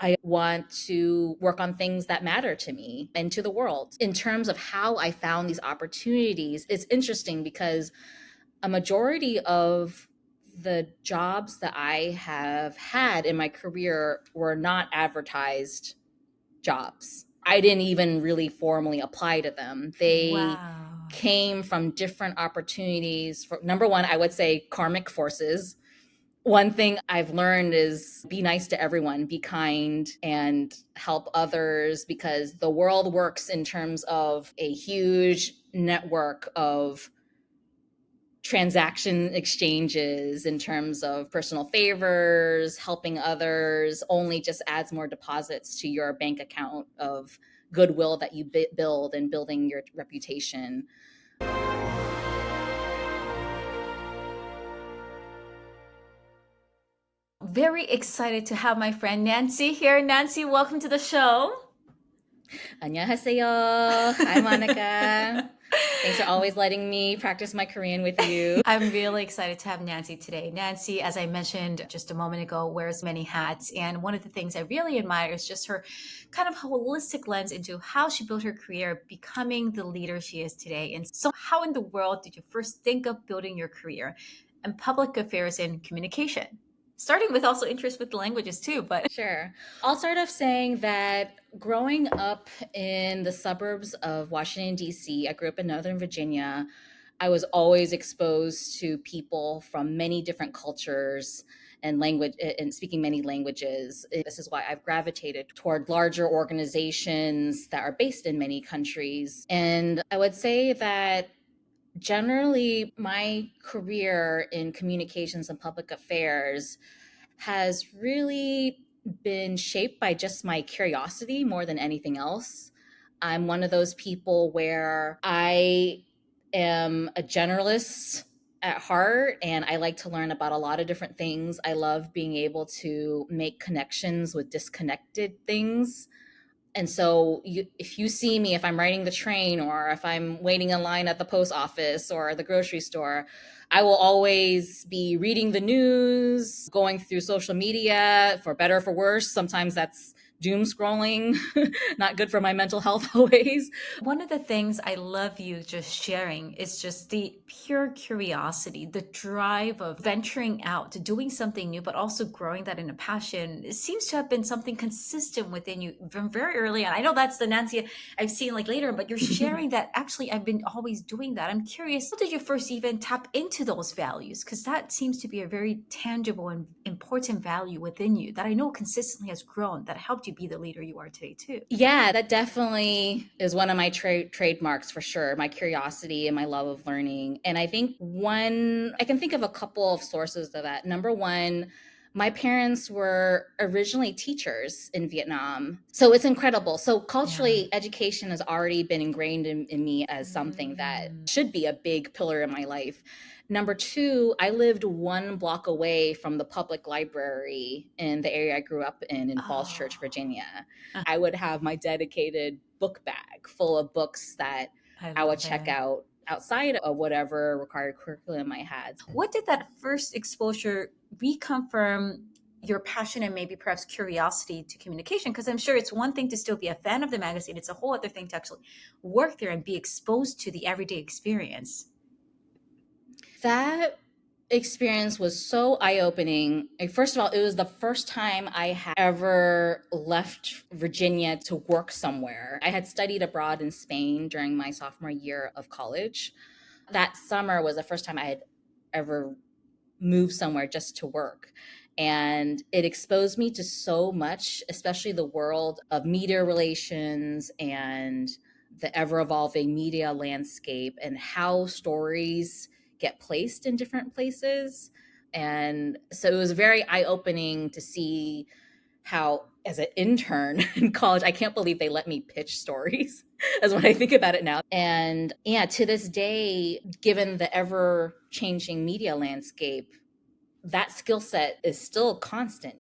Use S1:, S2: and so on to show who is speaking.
S1: I want to work on things that matter to me and to the world. In terms of how I found these opportunities, it's interesting because a majority of the jobs that I have had in my career were not advertised jobs. I didn't even really formally apply to them. They
S2: Wow.
S1: came from different opportunities. For, number one, I would say karmic forces. One thing I've learned is be nice to everyone, be kind, and help others because the world works in terms of a huge network of transaction exchanges in terms of personal favors, helping others only just adds more deposits to your bank account of goodwill that you build and building your reputation.
S2: Very excited to have my friend Nancy here. Nancy, welcome to the show.
S1: 안녕하세요. Hi, Monica. Thanks for always letting me practice my Korean with you.
S2: I'm really excited to have Nancy today. Nancy, as I mentioned just a moment ago, wears many hats. And one of the things I really admire is just her kind of holistic lens into how she built her career, becoming the leader she is today. And so, how in the world did you first think of building your career in public affairs and communication? Starting with also interest with the languages too, but
S1: Sure. I'll start off saying that growing up in the suburbs of Washington, D.C., I grew up in Northern Virginia. I was always exposed to people from many different cultures and language and speaking many languages. This is why I've gravitated toward larger organizations that are based in many countries. And I would say that generally my career in communications and public affairs has really been shaped by just my curiosity more than anything else. I'm one of those people where I am a generalist at heart and I like to learn about a lot of different things. I love being able to make connections with disconnected things. And so if you see me, if I'm riding the train or if I'm waiting in line at the post office or the grocery store, I will always be reading the news, going through social media for better or for worse. Sometimes that's doom scrolling, not good for my mental health always.
S2: one of the things I love you just sharing is just the pure curiosity, the drive of venturing out to doing something new, but also growing that in a passion. It seems to have been something consistent within you from very early on. I know that's the Nancy I've seen like later, but you're sharing that actually I've been always doing that. I'm curious, how did you first even tap into those values? Because that seems to be a very tangible and important value within you that I know consistently has grown, that helped you be the leader you are today, too.
S1: Yeah, that definitely is one of my trademarks for sure. My curiosity and my love of learning. And I think I can think of a couple of sources of that. Number one, my parents were originally teachers in Vietnam. So it's incredible. So
S2: Yeah.
S1: culturally, education has already been ingrained in me as something that
S2: Mm.
S1: should be a big pillar in my life. Number two, I lived one block away from the public library in the area I grew up in Falls Church,
S2: Oh,
S1: Virginia. I would have my dedicated book bag full of books that
S2: I
S1: I would
S2: love
S1: check
S2: it.
S1: out outside of whatever required curriculum I had.
S2: What did that first exposure reconfirm your passion and maybe perhaps curiosity to communication? Because I'm sure it's one thing to still be a fan of the magazine, it's a whole other thing to actually work there and be exposed to the everyday experience.
S1: That experience was so eye-opening. First of all, it was the first time I had ever left Virginia to work somewhere. I had studied abroad in Spain during my sophomore year of college. That summer was the first time I had ever moved somewhere just to work. And it exposed me to so much, especially the world of media relations and the ever evolving media landscape and how stories get placed in different places. And so it was very eye opening to see how, as an intern in college, I can't believe they let me pitch stories, as when I think about it now. And yeah, to this day, given the ever changing media landscape, that skill set is still constant.